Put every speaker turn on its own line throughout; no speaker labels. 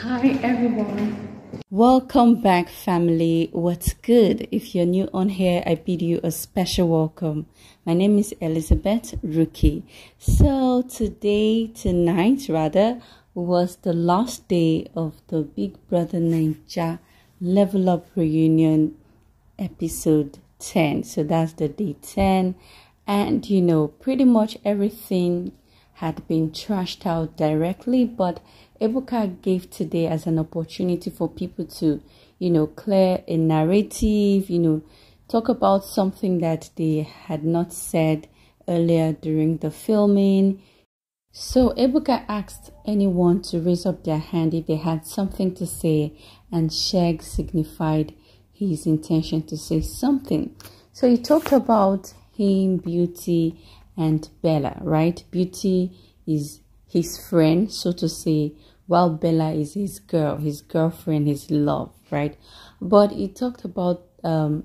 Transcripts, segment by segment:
Hi everyone. Welcome back, family. What's good? If you're new on here, I bid you a special welcome. My name is Elizabeth Rookie. So tonight was the last day of the Big Brother Naija Level Up Reunion episode 10. So that's the day 10. And you know, pretty much everything had been trashed out directly, but Ebuka gave today as an opportunity for people to, clear a narrative, talk about something that they had not said earlier during the filming. So Ebuka asked anyone to raise up their hand if they had something to say, and Sheggz signified his intention to say something. So he talked about him, Beauty, and Bella, right? Beauty is his friend, so to say, while Bella is his girlfriend, his love, right? But he talked about Bella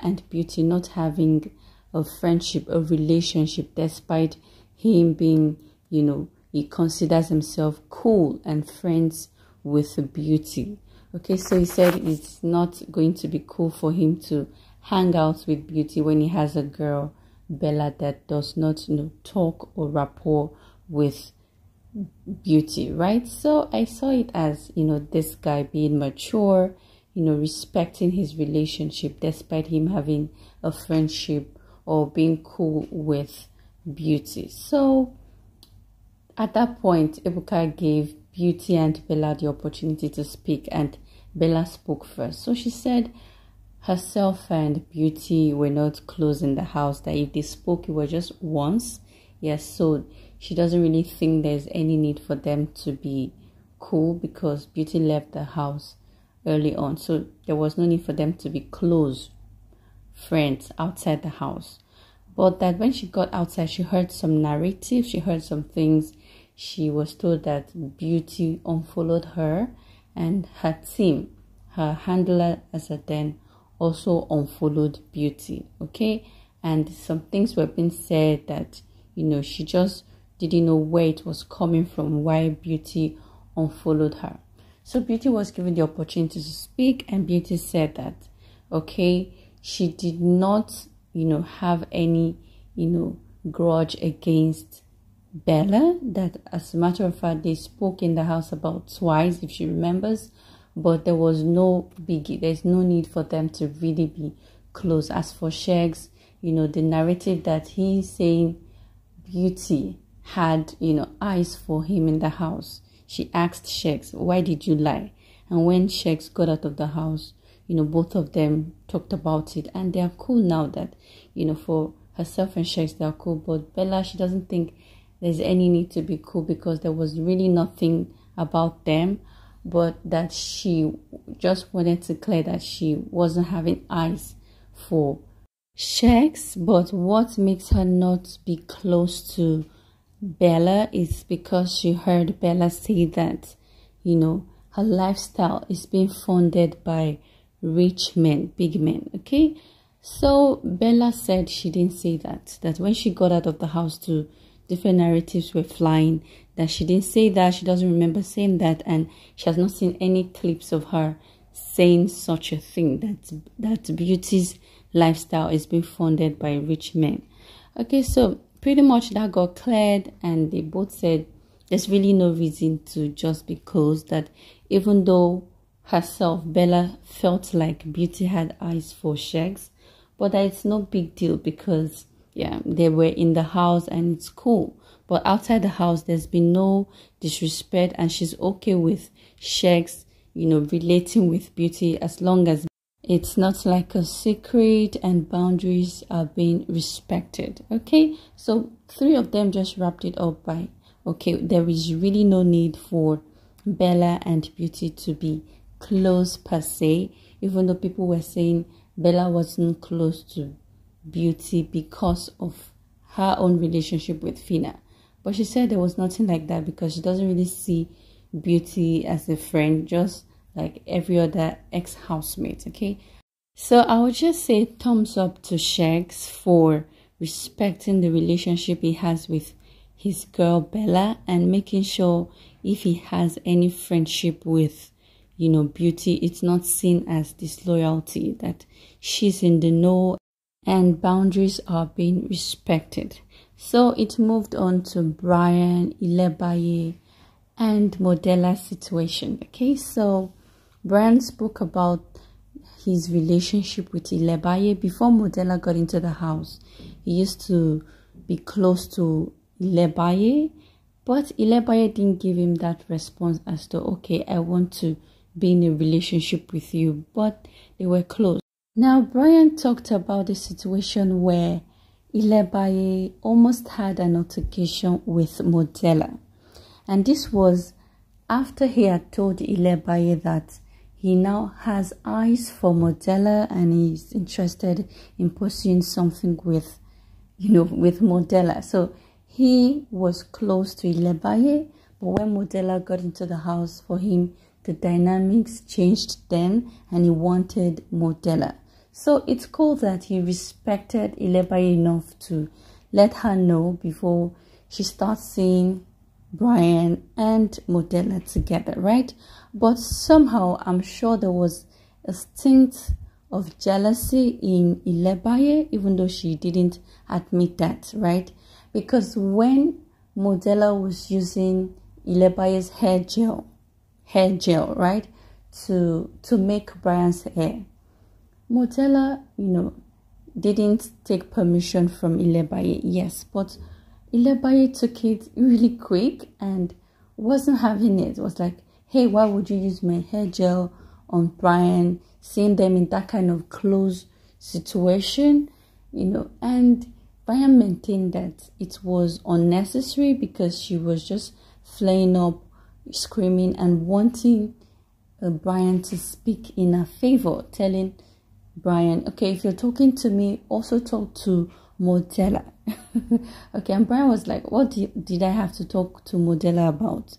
and Beauty not having a friendship, a relationship, despite him being, he considers himself cool and friends with Beauty. Okay, so he said it's not going to be cool for him to hang out with Beauty when he has a girl, Bella, that does not, talk or rapport with Beauty, right? So I saw it as, this guy being mature, respecting his relationship despite him having a friendship or being cool with Beauty. So at that point, Ebuka gave Beauty and Bella the opportunity to speak, and Bella spoke first. So she said herself and Beauty were not close in the house, that if they spoke, it was just once. Yes, so she doesn't really think there's any need for them to be cool because Beauty left the house early on. So there was no need for them to be close friends outside the house. But that when she got outside, she heard some narrative, she heard some things. She was told that Beauty unfollowed her, and her team, her handler as a then, also unfollowed Beauty, okay? And some things were being said that, she just didn't know where it was coming from, why Beauty unfollowed her. So Beauty was given the opportunity to speak, and Beauty said that, okay, she did not, have any, grudge against Bella, that as a matter of fact, they spoke in the house about twice, if she remembers, but there was no biggie. There's no need for them to really be close. As for Sheggz, the narrative that he's saying Beauty had, eyes for him in the house. She asked Sheggz, why did you lie? And when Sheggz got out of the house, both of them talked about it, and they are cool now that, for herself and Sheggz, they are cool. But Bella, she doesn't think there's any need to be cool because there was really nothing about them, but that she just wanted to clear that she wasn't having eyes for Sheggz. But what makes her not be close to Bella is because she heard Bella say that, her lifestyle is being funded by rich men, big men, okay? So Bella said she didn't say that when she got out of the house too, different narratives were flying, that she didn't say that, she doesn't remember saying that, and she has not seen any clips of her saying such a thing, that Beauty's lifestyle is being funded by rich men. Okay, so pretty much that got cleared, and they both said there's really no reason to just be close, that even though herself, Bella, felt like Beauty had eyes for Sheggz, but that it's no big deal because they were in the house and it's cool. But outside the house, there's been no disrespect, and she's okay with Sheggz, relating with Beauty as long as it's not like a secret and boundaries are being respected. Okay, so three of them just wrapped it up by, okay, there is really no need for Bella and Beauty to be close per se, even though people were saying Bella wasn't close to Beauty because of her own relationship with Fina. But she said there was nothing like that because she doesn't really see Beauty as a friend, just like every other ex-housemate, okay? So I would just say thumbs up to Sheggz for respecting the relationship he has with his girl Bella and making sure if he has any friendship with, Beauty, it's not seen as disloyalty, that she's in the know and boundaries are being respected. So it moved on to BRYANN, ILEBAYE, and MODELLA situation. Okay, so BRYANN spoke about his relationship with ILEBAYE. Before MODELLA got into the house, he used to be close to ILEBAYE, but ILEBAYE didn't give him that response as to, okay, I want to be in a relationship with you, but they were close. Now, BRYANN talked about the situation where ILEBAYE almost had an altercation with MODELLA. And this was after he had told ILEBAYE that he now has eyes for MODELLA and he's interested in pursuing something with, with MODELLA. So he was close to ILEBAYE, but when MODELLA got into the house for him, the dynamics changed then and he wanted MODELLA. So it's cool that he respected ILEBAYE enough to let her know before she starts seeing BRYANN and MODELLA together, right? But somehow I'm sure there was a stint of jealousy in ILEBAYE, even though she didn't admit that, right? Because when MODELLA was using ILEBAYE's hair gel, right, to make BRYANN's hair, MODELLA, didn't take permission from ILEBAYE, yes, but ILEBAYE took it really quick and wasn't having it. It was like, hey, why would you use my hair gel on BRYANN, seeing them in that kind of close situation, and BRYANN maintained that it was unnecessary because she was just flaying up, screaming and wanting BRYANN to speak in her favor, telling BRYANN, okay, if you're talking to me, also talk to MODELLA. Okay, and BRYANN was like, what did I have to talk to MODELLA about?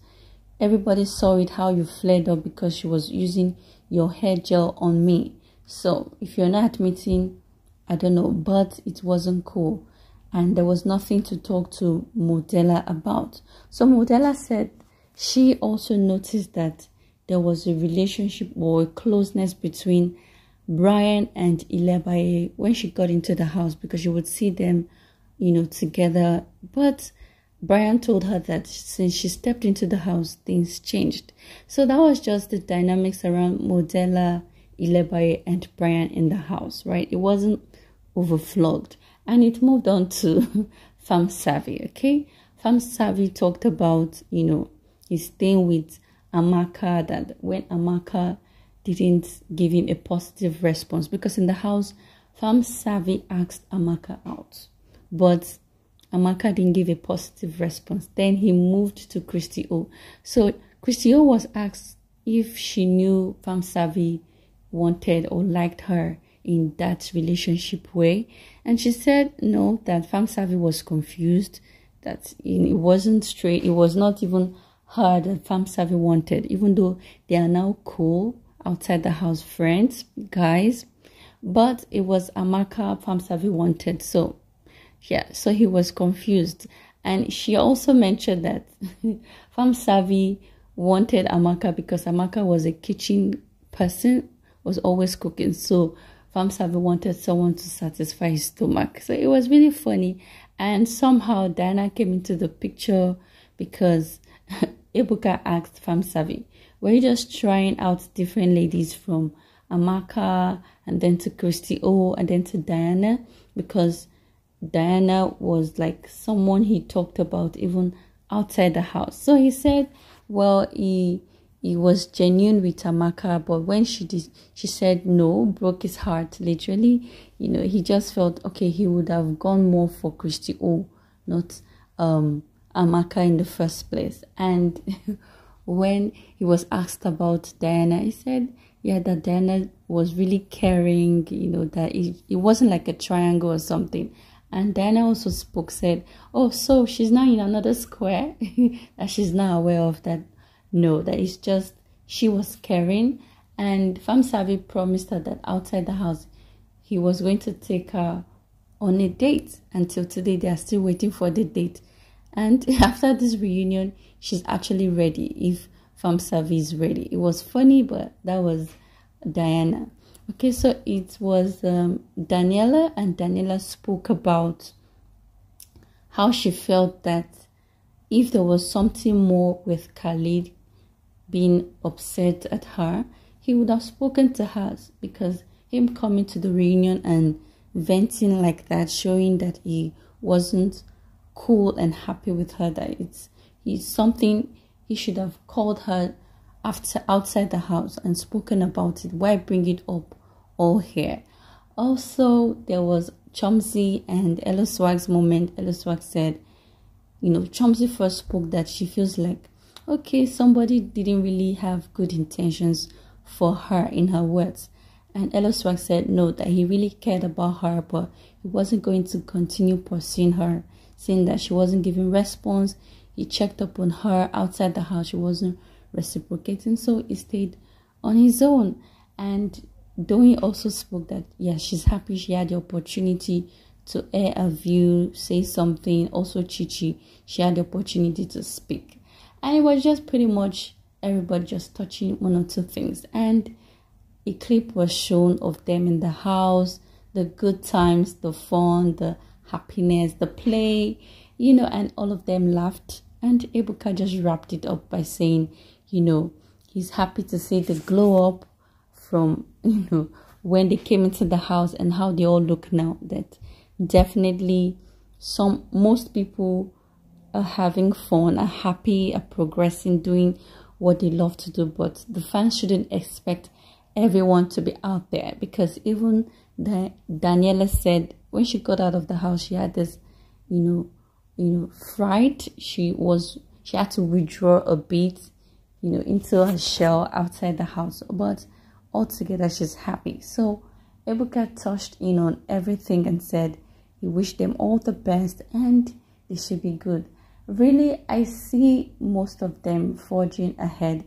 Everybody saw it, how you flared up because she was using your hair gel on me. So if you're not admitting, I don't know, but it wasn't cool. And there was nothing to talk to MODELLA about. So MODELLA said she also noticed that there was a relationship or a closeness between BRYANN and ILEBAYE when she got into the house, because you would see them, together. But BRYANN told her that since she stepped into the house, things changed. So that was just the dynamics around MODELLA, ILEBAYE, and BRYANN in the house, right? It wasn't overflowed. And it moved on to Femme Savvy, okay? Femme Savvy talked about, his thing with Amaka, that when Amaka didn't give him a positive response, because in the house, Femme Savvy asked Amaka out, but Amaka didn't give a positive response. Then he moved to Christy O. So Christy O was asked if she knew Femme Savvy wanted or liked her in that relationship way, and she said no, that Femme Savvy was confused, that it wasn't straight, it was not even her that Femme Savvy wanted, even though they are now cool outside the house, friends, guys, but it was Amaka Femme Savvy wanted. So yeah, so he was confused. And she also mentioned that Femme Savvy wanted Amaka because Amaka was a kitchen person, was always cooking, so Femme Savvy wanted someone to satisfy his stomach. So it was really funny. And somehow Diana came into the picture because Ebuka asked Femme Savvy, were you just trying out different ladies from Amaka and then to Christy O and then to Diana? Because Diana was like someone he talked about even outside the house. So he said, well, he was genuine with Amaka, but when she said no, broke his heart, literally. He just felt, okay, he would have gone more for Christy O, not Amaka in the first place. And when he was asked about Diana, he said, yeah, that Diana was really caring, that it wasn't like a triangle or something. And Diana also said, oh, so she's now in another square, that she's now aware of that. No, that is just, she was caring. And Femme Savvy promised her that outside the house, he was going to take her on a date. Until today, they are still waiting for the date. And after this reunion, she's actually ready if farm service is ready. It was funny, but that was Diana. Okay, so it was Daniela, and Daniela spoke about how she felt that if there was something more with Khalid being upset at her, he would have spoken to her, because him coming to the reunion and venting like that, showing that he wasn't cool and happy with her, that it's something he should have called her outside the house and spoken about it. Why bring it up all here? Also, there was Chomzy and Ella Swag's moment. Ella Swag said, Chomzy first spoke that she feels like, okay, somebody didn't really have good intentions for her, in her words. And Ella Swag said no, that he really cared about her, but he wasn't going to continue pursuing her, saying that she wasn't giving response. He checked up on her outside the house. She wasn't reciprocating, so he stayed on his own. And Doyin also spoke that, yeah, she's happy she had the opportunity to air a view, say something. Also, Chichi, she had the opportunity to speak. And it was just pretty much everybody just touching one or two things. And a clip was shown of them in the house, the good times, the fun, the happiness, the play, and all of them laughed. And Ebuka just wrapped it up by saying, he's happy to see the glow up from, when they came into the house and how they all look now. That definitely most people are having fun, are happy, are progressing, doing what they love to do. But the fans shouldn't expect everyone to be out there, because even Daniela said when she got out of the house, she had this, fright. She had to withdraw a bit, into her shell outside the house. But altogether, she's happy. So Ebuka touched in on everything and said he wished them all the best and they should be good. Really, I see most of them forging ahead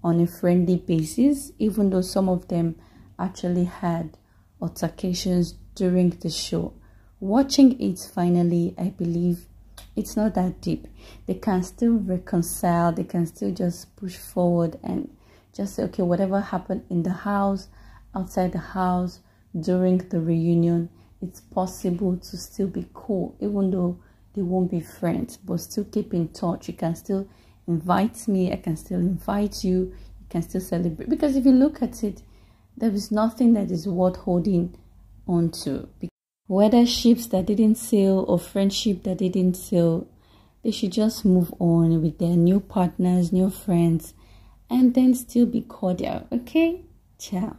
on a friendly basis, even though some of them actually had altercations during the show. Watching it finally, I believe it's not that deep. They can still reconcile, they can still just push forward and just say, okay, whatever happened in the house, outside the house, during the reunion, it's possible to still be cool, even though they won't be friends, but still keep in touch. You can still invite me, I can still invite you, you can still celebrate. Because if you look at it, there is nothing that is worth holding on to. Whether ships that didn't sail or friendship that didn't sail, they should just move on with their new partners, new friends, and then still be cordial. Okay? Ciao.